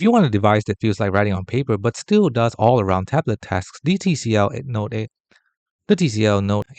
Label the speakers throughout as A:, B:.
A: If you want a device that feels like writing on paper but still does all-around tablet tasks, the TCL Note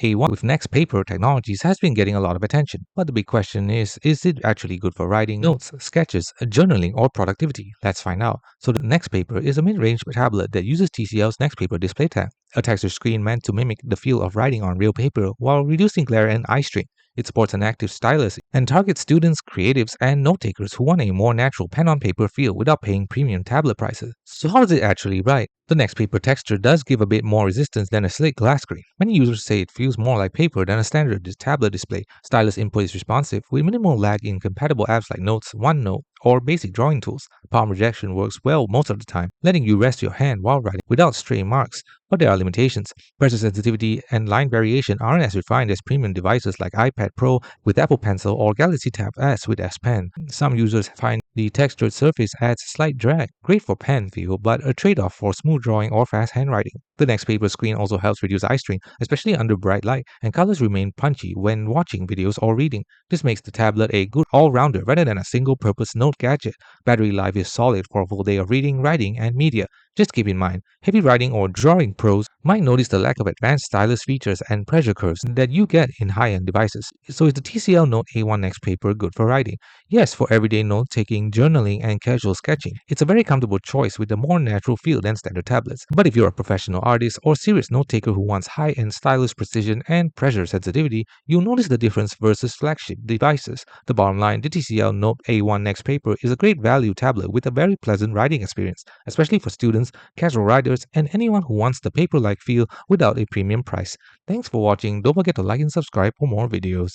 A: A1 with NXTPAPER technologies has been getting a lot of attention. But the big question is it actually good for writing notes, sketches, journaling, or productivity? Let's find out. So the NXTPAPER is a mid-range tablet that uses TCL's NXTPAPER display tag, a textured screen meant to mimic the feel of writing on real paper while reducing glare and eye strain. It supports an active stylus and targets students, creatives, and note takers who want a more natural pen-on-paper feel without paying premium tablet prices. So how does it actually write? The NXTPAPER texture does give a bit more resistance than a slick glass screen. Many users say it feels more like paper than a standard tablet display. Stylus input is responsive with minimal lag in compatible apps like Notes, OneNote, or basic drawing tools. Palm rejection works well most of the time, letting you rest your hand while writing without stray marks. But there are limitations. Pressure sensitivity and line variation aren't as refined as premium devices like iPad Pro with Apple Pencil or Galaxy Tab S with S Pen. Some users find the textured surface adds slight drag, great for pen feel, but a trade-off for smooth drawing or fast handwriting. The NXTPAPER screen also helps reduce eye strain, especially under bright light, and colors remain punchy when watching videos or reading. This makes the tablet a good all-rounder rather than a single-purpose note gadget. Battery life is solid for a full day of reading, writing, and media. Just keep in mind, heavy writing or drawing pros might notice the lack of advanced stylus features and pressure curves that you get in high-end devices. So is the TCL Note A1 NXTPAPER good for writing? Yes, for everyday note-taking, journaling, and casual sketching. It's a very comfortable choice with a more natural feel than standard tablets. But if you're a professional artist or serious note-taker who wants high-end stylus precision and pressure sensitivity, you'll notice the difference versus flagship devices. The bottom line, the TCL Note A1 NXTPAPER is a great value tablet with a very pleasant writing experience, especially for students, casual writers, and anyone who wants the paper-like feel without a premium price. Thanks for watching. Don't forget to like and subscribe for more videos.